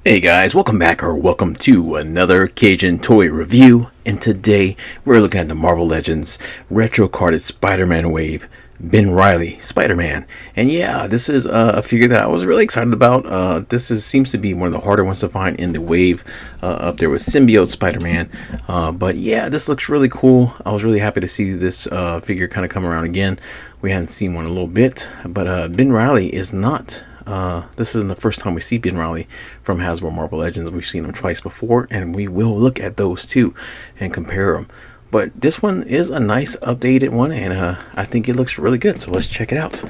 Hey guys, welcome back or welcome to another Cajun toy review. And today we're looking at the Marvel Legends retro carded Spider-Man wave, Ben Reilly Spider-Man. And yeah, this is a figure that I was really excited about. Seems to be one of the harder ones to find in the wave, up there with Symbiote Spider-Man. But yeah, this looks really cool. I was really happy to see this figure kind of come around again. We hadn't seen one in a little bit, but Ben Reilly is not. This isn't the first time we see Ben Reilly from Hasbro Marvel Legends. We've seen him twice before, and we will look at those too and compare them. But this one is a nice updated one, and I think it looks really good. So let's check it out.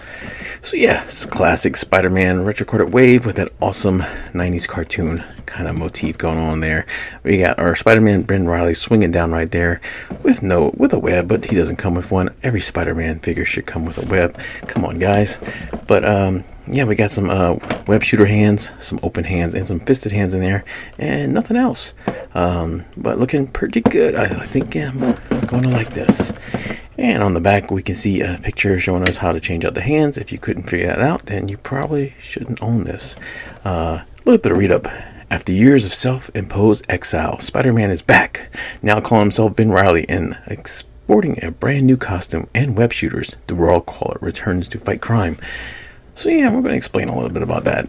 So yeah, it's classic Spider-Man retro carded wave with that awesome 90s cartoon kind of motif going on there. We got our Spider-Man Ben Reilly swinging down right there with a web, but he doesn't come with one. Every Spider-Man figure should come with a web. Come on, guys. But yeah, we got some web shooter hands, some open hands, and some fisted hands in there, and nothing else. But looking pretty good. I think I'm going to like this. And on the back, we can see a picture showing us how to change out the hands. If you couldn't figure that out, then you probably shouldn't own this. A little bit of read up. After years of self-imposed exile, Spider-Man is back, now calling himself Ben Reilly and sporting a brand new costume and web shooters. The World Caller returns to fight crime. So yeah, we're going to explain a little bit about that,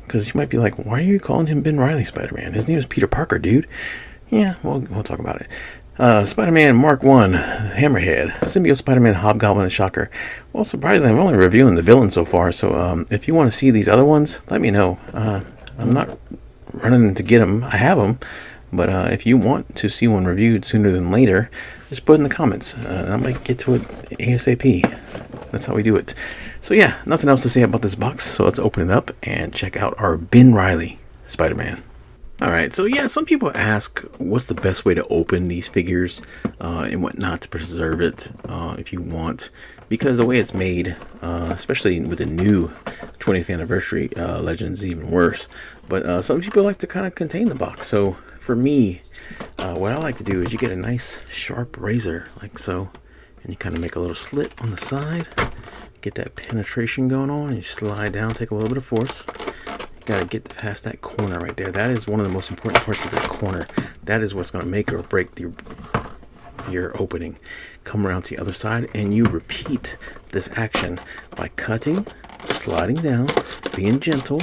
because you might be like, why are you calling him Ben Reilly Spider-Man? His name is Peter Parker, dude. Yeah, we'll talk about it. Spider-Man Mark 1, Hammerhead, Symbiote Spider-Man, Hobgoblin, and Shocker. Well, surprisingly, I'm only reviewing the villain so far, so if you want to see these other ones, let me know. I'm not running to get them. I have them, but if you want to see one reviewed sooner than later, just put in the comments. I might get to it ASAP. That's how we do it. So yeah, nothing else to say about this box, so let's open it up and check out our Ben Reilly Spider-Man. Alright, so yeah, some people ask what's the best way to open these figures and whatnot to preserve it if you want, because the way it's made, especially with the new 20th anniversary Legends, even worse. But some people like to kind of contain the box. So for me, what I like to do is you get a nice sharp razor like so, and you kind of make a little slit on the side, get that penetration going on, and you slide down, take a little bit of force. Got to get past that corner right there. That is one of the most important parts of that corner. That is what's going to make or break your opening. Come around to the other side, and you repeat this action by cutting, sliding down, being gentle,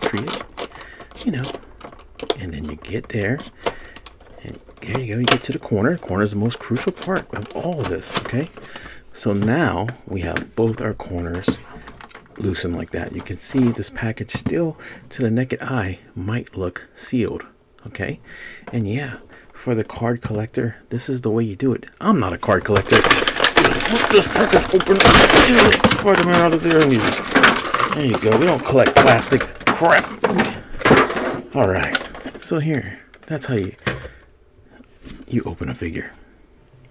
treat it, and then you get there, and there you go. You get to the corner. The corner is the most crucial part of all of this. Okay, so now we have both our corners loosen like that. You can see this package still, to the naked eye, might look sealed. Okay, and yeah, for the card collector, this is the way you do it. I'm not a card collector. Put this package open, get Spider-Man out of there, and there you go. We don't collect plastic crap. All right, so here, that's how you open a figure.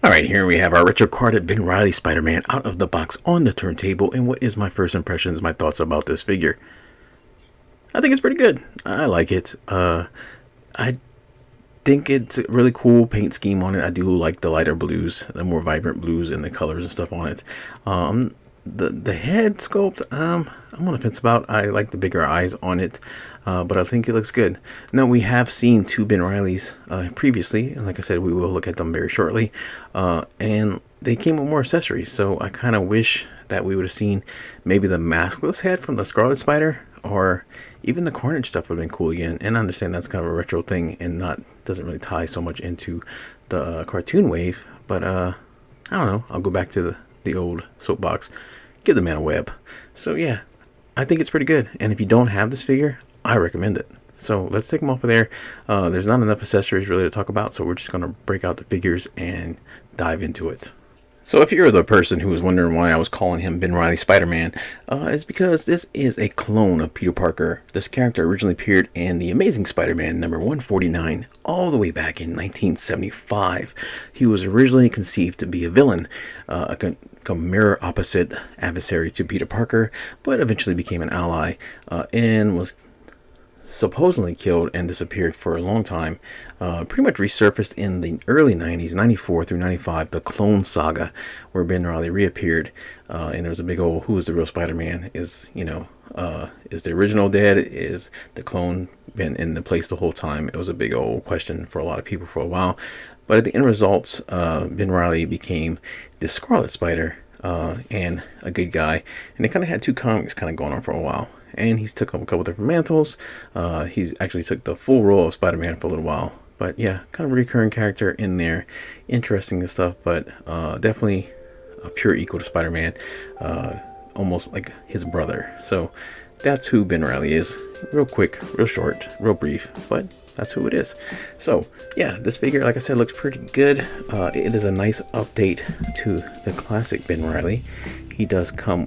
Alright, here we have our retro carded Ben Reilly Spider-Man out of the box on the turntable, and what is my first impressions, my thoughts about this figure? I think it's pretty good. I like it. I think it's a really cool paint scheme on it. I do like the lighter blues, the more vibrant blues, and the colors and stuff on it. The head sculpt, I'm on the fence about. I like the bigger eyes on it, but I think it looks good. Now, we have seen two Ben Reillys previously, and like I said, we will look at them very shortly, and they came with more accessories, so I kind of wish that we would have seen maybe the maskless head from the Scarlet Spider, or even the Carnage stuff would have been cool again. And I understand that's kind of a retro thing and doesn't really tie so much into the cartoon wave, but I don't know, I'll go back to the old soapbox, give the man a web. So yeah, I think it's pretty good, and if you don't have this figure, I recommend it. So let's take them off of there. There's not enough accessories really to talk about, so we're just going to break out the figures and dive into it. So if you're the person who was wondering why I was calling him Ben Reilly Spider-Man, it's because this is a clone of Peter Parker. This character originally appeared in The Amazing Spider-Man number 149 all the way back in 1975. He was originally conceived to be a villain, a mirror opposite adversary to Peter Parker, but eventually became an ally and was supposedly killed and disappeared for a long time. Pretty much resurfaced in the early 90s, 94 through 95, the Clone Saga, where Ben Reilly reappeared, and there was a big old "who is the real Spider-Man" is, Is the original dead? Is the clone been in the place the whole time? It was a big old question for a lot of people for a while. But at the end results, Ben Reilly became the Scarlet Spider, and a good guy. And they kind of had two comics kind of going on for a while. And he's took up a couple different mantles. He's actually took the full role of Spider-Man for a little while. But yeah, kind of a recurring character in there. Interesting and stuff, but definitely a pure equal to Spider-Man. Almost like his brother. So that's who Ben Reilly is. Real quick, real short, real brief, but that's who it is. So yeah, this figure, like I said, looks pretty good. It is a nice update to the classic Ben Reilly. He does come,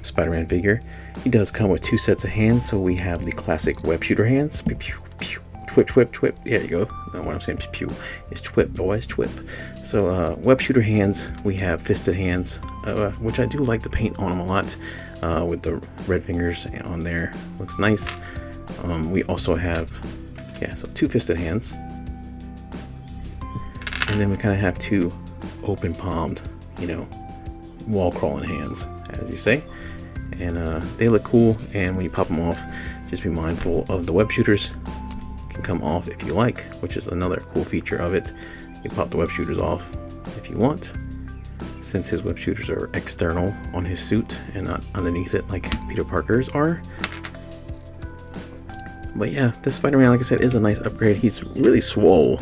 Spider-Man figure. He does come with two sets of hands. So we have the classic web shooter hands. Pew, pew, pew. Twip, twip, twip. There you go. No, what I'm saying is pew. It's twip, boys, twip. So web shooter hands. We have fisted hands, which I do like the paint on them a lot, with the red fingers on there. Looks nice. We also have, yeah, so two fisted hands, and then we kind of have two open palmed, you know, wall crawling hands, as you say. And they look cool. And when you pop them off, just be mindful of the web shooters. Can come off if you like, which is another cool feature of it. You pop the web shooters off if you want, since his web shooters are external on his suit and not underneath it like Peter Parker's are. But yeah, this Spider-Man, like I said, is a nice upgrade. He's really swole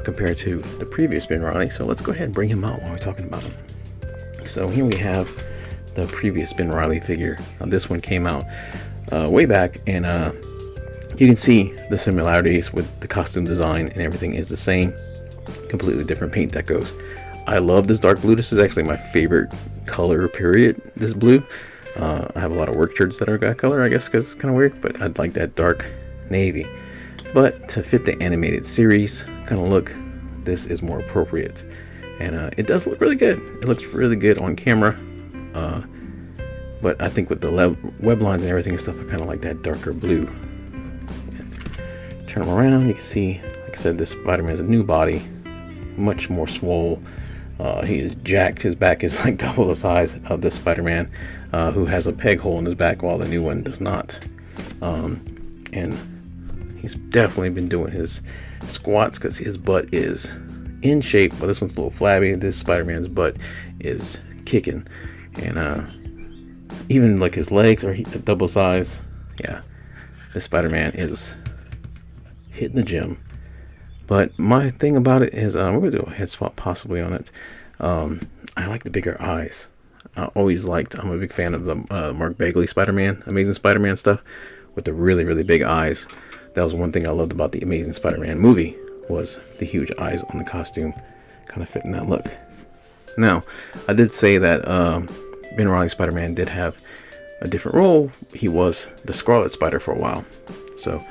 compared to the previous Ben Reilly. So let's go ahead and bring him out while we're talking about him. So here we have the previous Ben Reilly figure. This one came out way back, and you can see the similarities with the costume design, and everything is the same. Completely different paint decos. I love this dark blue. This is actually my favorite color, period, this blue. I have a lot of work shirts that are that color, I guess, because it's kind of weird, but I'd like that dark navy. But to fit the animated series kind of look, this is more appropriate. And it does look really good. It looks really good on camera. But I think with the web lines and everything and stuff, I kind of like that darker blue. Turn him around, you can see, like I said, this Spider-Man has a new body, much more swole. He is jacked. His back is like double the size of this Spider-Man, who has a peg hole in his back while the new one does not. And he's definitely been doing his squats because his butt is in shape, but this one's a little flabby. This Spider-Man's butt is kicking, and even like his legs are double size. Yeah, this Spider-Man is hitting the gym. But my thing about it is, we're gonna do a head swap possibly on it. I like the bigger eyes. I'm a big fan of the Mark Bagley Spider-Man, Amazing Spider-Man stuff with the really, really big eyes. That was one thing I loved about the Amazing Spider-Man movie, was the huge eyes on the costume, kind of fitting that look. Now, I did say that Ben Reilly Spider-Man did have a different role. He was the Scarlet Spider for a while. So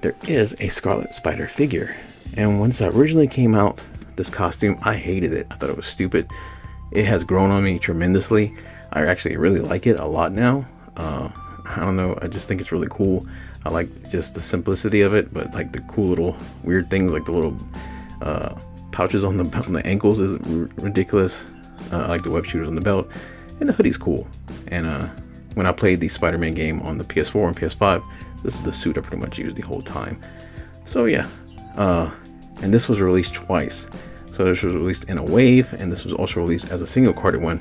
there is a Scarlet Spider figure. And once it originally came out, this costume, I hated it. I thought it was stupid. It has grown on me tremendously. I actually really like it a lot now. I don't know, I just think it's really cool. I like just the simplicity of it, but like the cool little weird things, like the little pouches on the ankles is ridiculous. I like the web shooters on the belt, and the hoodie's cool. And when I played the Spider-Man game on the PS4 and PS5, this is the suit I pretty much used the whole time. So yeah, and this was released twice. So this was released in a wave, and this was also released as a single carded one,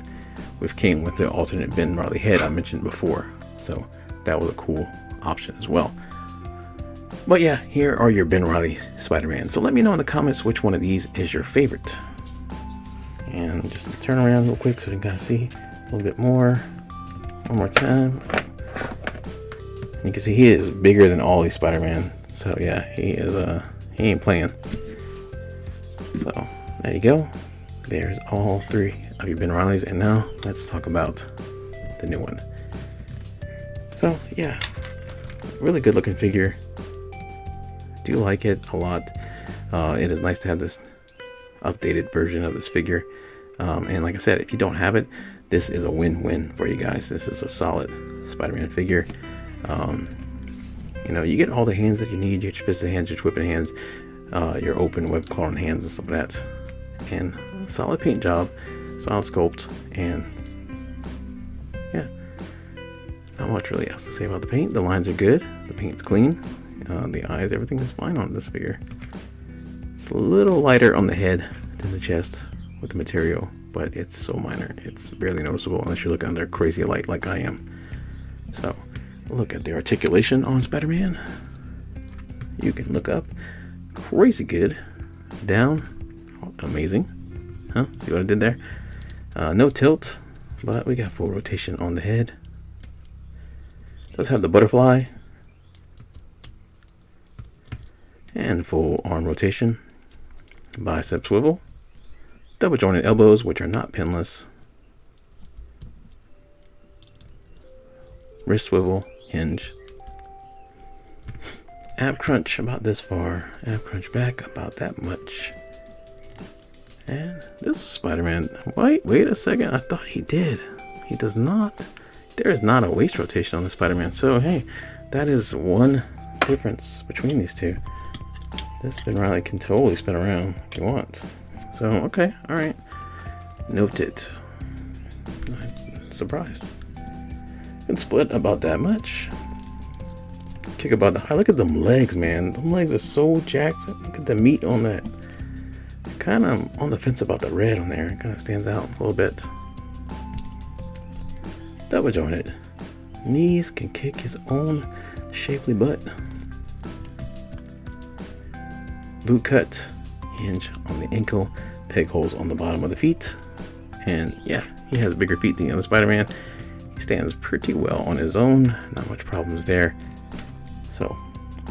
which came with the alternate Ben Reilly head I mentioned before. So that was a cool option as well. But yeah, here are your Ben Reilly Spider-Man. So let me know in the comments which one of these is your favorite. And just turn around real quick so you can kind of see a little bit more. One more time. You can see he is bigger than all these Spider-Man. So yeah, he ain't playing. So there you go. There's all three of your Ben Reillys. And now let's talk about the new one. So yeah, really good looking figure. Do like it a lot. It is nice to have this updated version of this figure. And like I said, if you don't have it, this is a win-win for you guys. This is a solid Spider-Man figure. You know, you get all the hands that you need. You get your fisted hands, your whipping hands, your open web clawing hands and stuff like that. And solid paint job, solid sculpt, and yeah, Not much really else to say about the paint. The lines are good. The paint's clean. The eyes, everything is fine on this figure. It's a little lighter on the head than the chest with the material, but it's so minor. It's barely noticeable unless you look under crazy light like I am. So, look at the articulation on Spider-Man. You can look up. Crazy good. Down. Amazing. Huh? See what I did there? No tilt, but we got full rotation on the head. Does have the butterfly. And full arm rotation. Bicep swivel. Double jointed elbows, which are not pinless. Wrist swivel, hinge. Ab crunch about this far. Ab crunch back about that much. And this is Spider-Man. Wait a second. I thought he did. He does not. There is not a waist rotation on the Spider-Man. So, hey, that is one difference between these two. This Ben Reilly can totally spin around if you want. So, okay, all right. Note it. I'm surprised. Can split about that much. Kick about the high. Look at them legs, man. Them legs are so jacked. Look at the meat on that. Kind of on the fence about the red on there. It kind of stands out a little bit. Double jointed. Knees can kick his own shapely butt. Boot cut, hinge on the ankle, peg holes on the bottom of the feet. And yeah, he has bigger feet than the other Spider-Man. He stands pretty well on his own. Not much problems there. So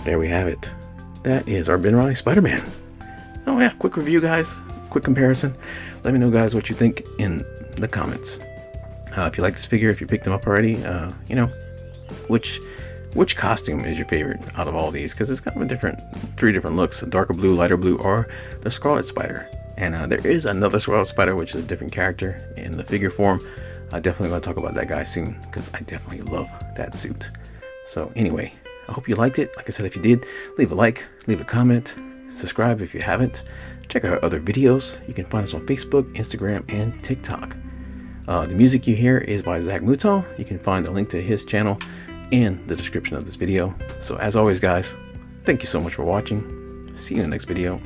there we have it. That is our Ben Reilly Spider-Man. Oh yeah, quick review, guys. Quick comparison. Let me know, guys, what you think in the comments. If you like this figure, if you picked him up already, you know, which costume is your favorite out of all these? Because it's kind of a different, 3 different looks: a darker blue, lighter blue, or the Scarlet Spider. And there is another Scarlet Spider, which is a different character in the figure form. I definitely going to talk about that guy soon, because I definitely love that suit. So anyway, I hope you liked it. Like I said, if you did, leave a like, leave a comment, subscribe if you haven't. Check out our other videos. You can find us on Facebook, Instagram, and TikTok. The music you hear is by Zach Mouton. You can find the link to his channel in the description of this video. So as always, guys, thank you so much for watching. See you in the next video.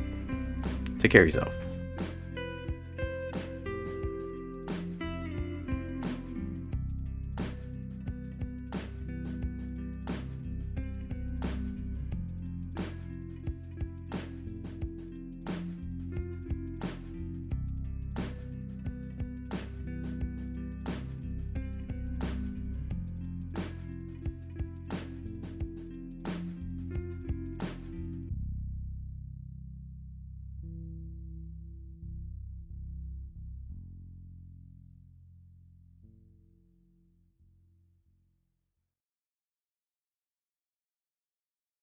Take care of yourself.